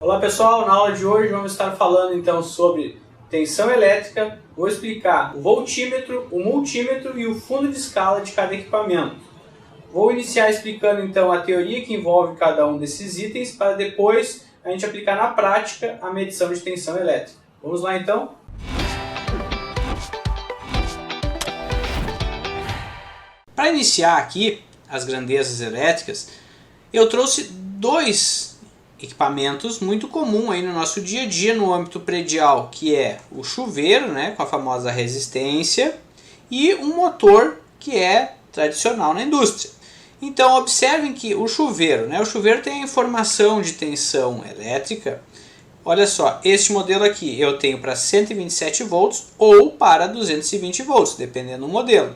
Olá pessoal, na aula de hoje vamos estar falando então sobre tensão elétrica. Vou explicar o voltímetro, o multímetro e o fundo de escala de cada equipamento. Vou iniciar explicando então a teoria que envolve cada um desses itens para depois a gente aplicar na prática a medição de tensão elétrica. Vamos lá então? Para iniciar aqui as grandezas elétricas, eu trouxe dois equipamentos muito comum aí no nosso dia a dia no âmbito predial, que é o chuveiro, né, com a famosa resistência, e um motor que é tradicional na indústria. Então observem que o chuveiro tem a informação de tensão elétrica. Olha só, este modelo aqui eu tenho para 127 volts ou para 220 volts, dependendo do modelo.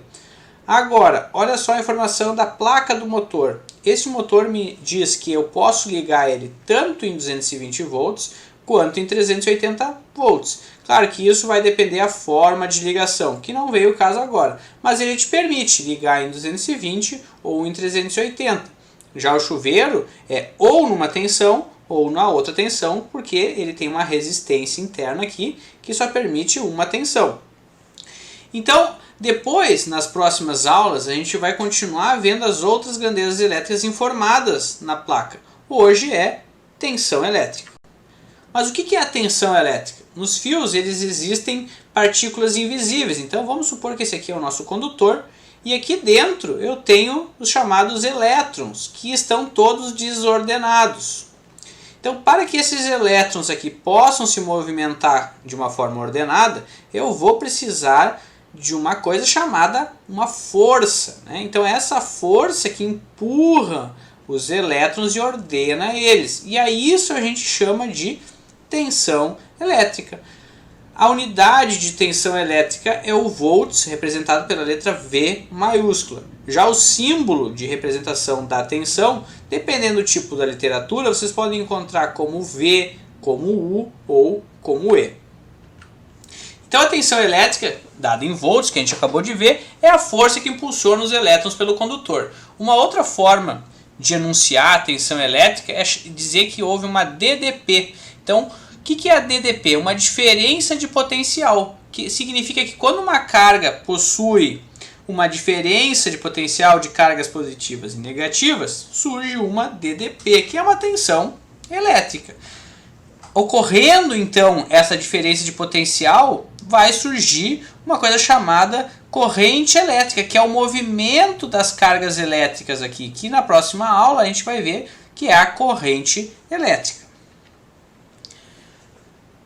Agora, olha só a informação da placa do motor. Este motor me diz que eu posso ligar ele tanto em 220 volts quanto em 380 volts. Claro que isso vai depender da forma de ligação, que não veio o caso agora. Mas ele te permite ligar em 220 ou em 380. Já o chuveiro é ou numa tensão ou na outra tensão, porque ele tem uma resistência interna aqui que só permite uma tensão. Então, depois, nas próximas aulas, a gente vai continuar vendo as outras grandezas elétricas informadas na placa. Hoje é tensão elétrica. Mas o que é a tensão elétrica? Nos fios eles existem partículas invisíveis. Então vamos supor que esse aqui é o nosso condutor e aqui dentro eu tenho os chamados elétrons, que estão todos desordenados. Então, para que esses elétrons aqui possam se movimentar de uma forma ordenada, eu vou precisar de uma coisa chamada uma força, né? Então essa força que empurra os elétrons e ordena eles. E a isso a gente chama de tensão elétrica. A unidade de tensão elétrica é o volts, representado pela letra V maiúscula. Já o símbolo de representação da tensão, dependendo do tipo da literatura, vocês podem encontrar como V, como U ou como E. Então a tensão elétrica, dada em volts, que a gente acabou de ver, é a força que impulsiona os elétrons pelo condutor. Uma outra forma de enunciar a tensão elétrica é dizer que houve uma DDP. Então, o que é a DDP? Uma diferença de potencial, que significa que quando uma carga possui uma diferença de potencial de cargas positivas e negativas, surge uma DDP, que é uma tensão elétrica. Ocorrendo então essa diferença de potencial, vai surgir uma coisa chamada corrente elétrica, que é o movimento das cargas elétricas aqui, que na próxima aula a gente vai ver que é a corrente elétrica.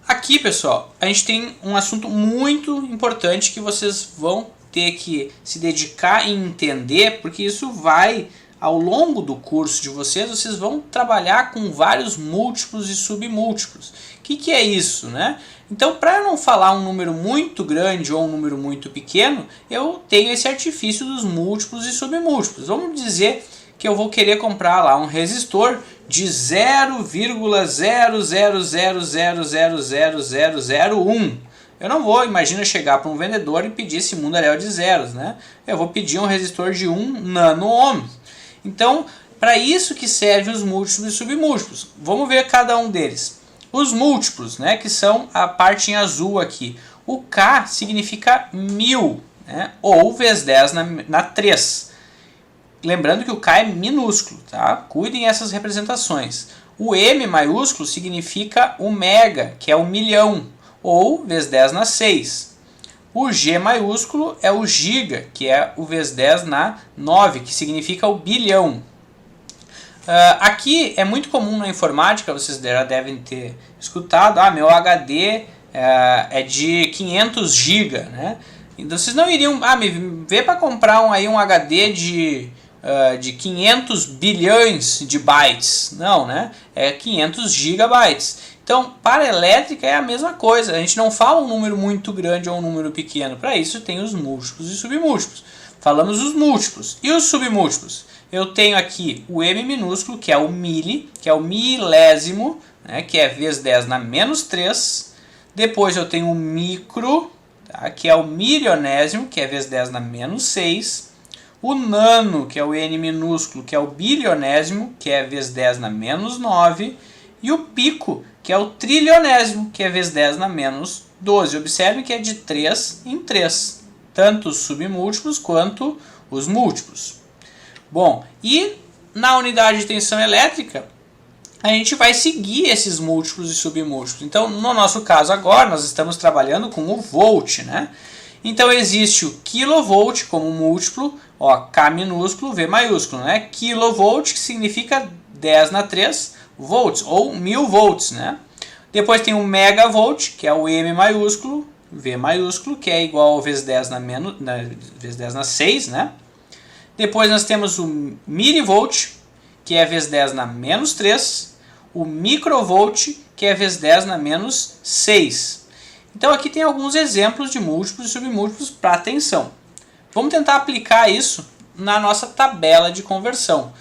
Aqui, pessoal, a gente tem um assunto muito importante que vocês vão ter que se dedicar em entender, porque isso vai, ao longo do curso de vocês vão trabalhar com vários múltiplos e submúltiplos. O que é isso, né? Então, para não falar um número muito grande ou um número muito pequeno, eu tenho esse artifício dos múltiplos e submúltiplos. Vamos dizer que eu vou querer comprar lá um resistor de 0,000000001. Eu não vou, imagina, chegar para um vendedor e pedir esse mundaréu de zeros, né? Eu vou pedir um resistor de 1 nano-ohm. Então, para isso que servem os múltiplos e submúltiplos. Vamos ver cada um deles. Os múltiplos, né, que são a parte em azul aqui. O K significa 1000, né, ou vezes 10 na 3. Lembrando que o K é minúsculo, tá? Cuidem essas representações. O M maiúsculo significa o mega, que é o milhão, ou vezes 10 na 6. O G maiúsculo é o giga, que é o vezes 10 na 9, que significa o bilhão. Aqui é muito comum na informática, vocês já devem ter escutado, meu HD é de 500 GB, né? Então vocês não iriam, me vê para comprar um HD de 500 bilhões de bytes, não, né? É 500 gigabytes. Então, para a elétrica é a mesma coisa, a gente não fala um número muito grande ou um número pequeno, para isso tem os múltiplos e submúltiplos. Falamos os múltiplos e os submúltiplos. Eu tenho aqui o M minúsculo, que é o mili, que é o milésimo, né, que é vezes 10 na menos 3. Depois eu tenho o micro, tá, que é o milionésimo, que é vezes 10 na menos 6. O nano, que é o N minúsculo, que é o bilionésimo, que é vezes 10 na menos 9. E o pico, que é o trilionésimo, que é vezes 10 na menos 12. Observe que é de 3 em 3, tanto os submúltiplos quanto os múltiplos. Bom, e na unidade de tensão elétrica, a gente vai seguir esses múltiplos e submúltiplos. Então, no nosso caso agora, nós estamos trabalhando com o volt, né? Então, existe o kilovolt como múltiplo, ó, K minúsculo, V maiúsculo, né? Kilovolt, que significa 10 na 3 volts, ou 1000 volts, né? Depois tem o megavolt, que é o M maiúsculo, V maiúsculo, que é igual a vezes 10 vezes 10 na 6, né? Depois nós temos o milivolt, que é vezes 10 na menos 3, o microvolt, que é vezes 10 na menos 6. Então aqui tem alguns exemplos de múltiplos e submúltiplos para tensão. Vamos tentar aplicar isso na nossa tabela de conversão.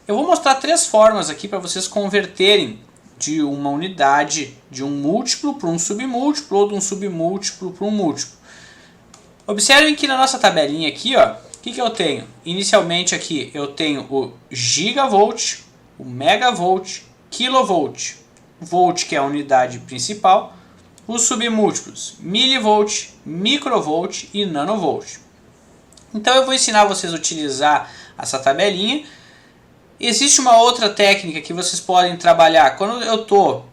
Eu vou mostrar 3 formas aqui para vocês converterem de uma unidade de um múltiplo para um submúltiplo ou de um submúltiplo para um múltiplo. Observem que na nossa tabelinha aqui, ó, o que eu tenho? Inicialmente aqui eu tenho o gigavolt, o megavolt, kilovolt, volt, que é a unidade principal, os submúltiplos milivolt, microvolt e nanovolt. Então eu vou ensinar vocês a utilizar essa tabelinha. Existe uma outra técnica que vocês podem trabalhar. Quando eu estou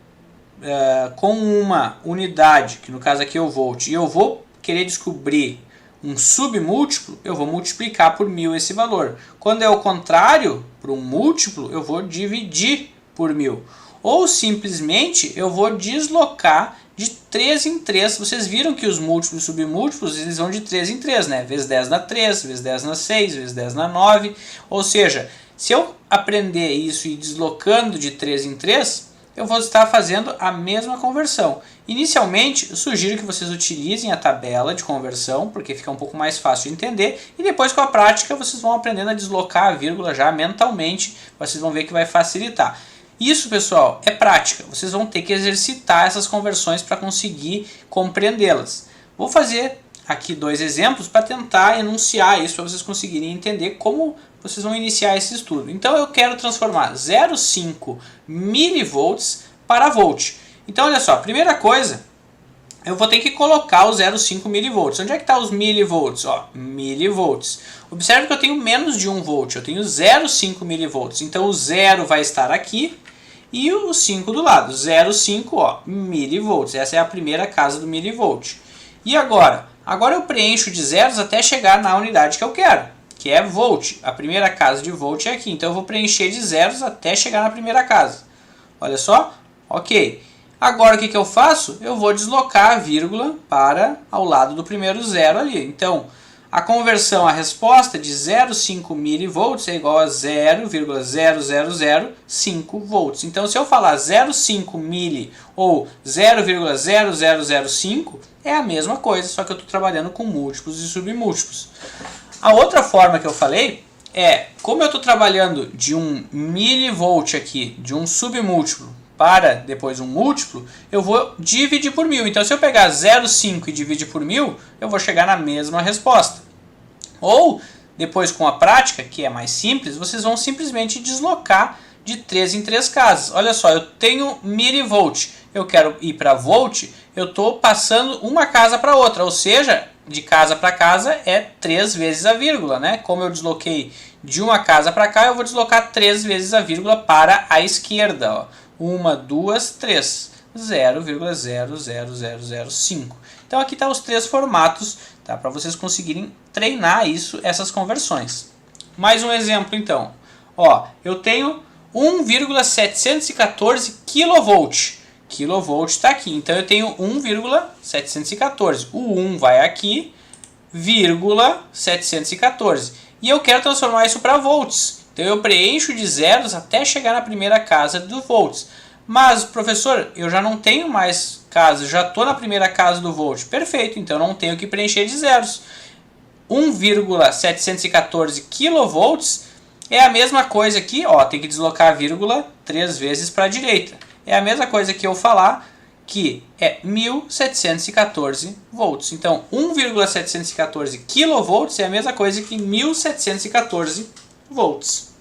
com uma unidade, que no caso aqui é o volt, e eu vou querer descobrir um submúltiplo, eu vou multiplicar por 1000 esse valor. Quando é o contrário, para um múltiplo, eu vou dividir por 1000. Ou simplesmente eu vou deslocar de 3 em 3. Vocês viram que os múltiplos e submúltiplos eles vão de 3 em 3, né? Vezes 10 na 3, vezes 10 na 6, vezes 10 na 9. Ou seja, se eu aprender isso e ir deslocando de 3 em 3, eu vou estar fazendo a mesma conversão. Inicialmente, eu sugiro que vocês utilizem a tabela de conversão, porque fica um pouco mais fácil de entender, e depois com a prática vocês vão aprendendo a deslocar a vírgula já mentalmente, vocês vão ver que vai facilitar. Isso, pessoal, é prática. Vocês vão ter que exercitar essas conversões para conseguir compreendê-las. Vou fazer aqui 2 exemplos para tentar enunciar isso, para vocês conseguirem entender como vocês vão iniciar esse estudo. Então eu quero transformar 0,5 milivolts para volt. Então olha só, primeira coisa, eu vou ter que colocar o 0,5 milivolts. Onde é que está os milivolts? Ó, milivolts. Observe que eu tenho menos de 1 volt, eu tenho 0,5 milivolts. Então o 0 vai estar aqui e o 5 do lado. 0,5 ó, milivolts. Essa é a primeira casa do milivolt. E agora? Agora eu preencho de zeros até chegar na unidade que eu quero, que é volt. A primeira casa de volt é aqui. Então eu vou preencher de zeros até chegar na primeira casa. Olha só? Ok. Agora o que eu faço? Eu vou deslocar a vírgula para ao lado do primeiro zero ali. Então, a conversão, a resposta de 0,5 milivolts é igual a 0,0005 volts. Então, se eu falar 0,5 mili ou 0,0005, é a mesma coisa, só que eu estou trabalhando com múltiplos e submúltiplos. A outra forma que eu falei é, como eu estou trabalhando de um milivolt aqui, de um submúltiplo, para depois um múltiplo, eu vou dividir por 1000. Então, se eu pegar 0,5 e dividir por 1000, eu vou chegar na mesma resposta. Ou, depois com a prática, que é mais simples, vocês vão simplesmente deslocar de 3 em 3 casas. Olha só, eu tenho milivolt, eu quero ir para volt, eu estou passando uma casa para outra, ou seja, de casa para casa é 3 vezes a vírgula, né? Como eu desloquei de uma casa para cá, eu vou deslocar 3 vezes a vírgula para a esquerda, ó. 1, 2, 3, 0,00005. Então aqui estão os 3 formatos, tá? Para vocês conseguirem treinar essas conversões. Mais um exemplo então. Ó, eu tenho 1,714 kV. Kilovolt está aqui, então eu tenho 1,714. O 1 vai aqui, vírgula 714. E eu quero transformar isso para volts. Então eu preencho de zeros até chegar na primeira casa do volts. Mas, professor, eu já não tenho mais casa, já estou na primeira casa do volt. Perfeito, então eu não tenho que preencher de zeros. 1,714 kV é a mesma coisa aqui, ó, tem que deslocar a vírgula 3 vezes para a direita. É a mesma coisa que eu falar que é 1714 volts. Então, 1,714 kV é a mesma coisa que 1714 volts.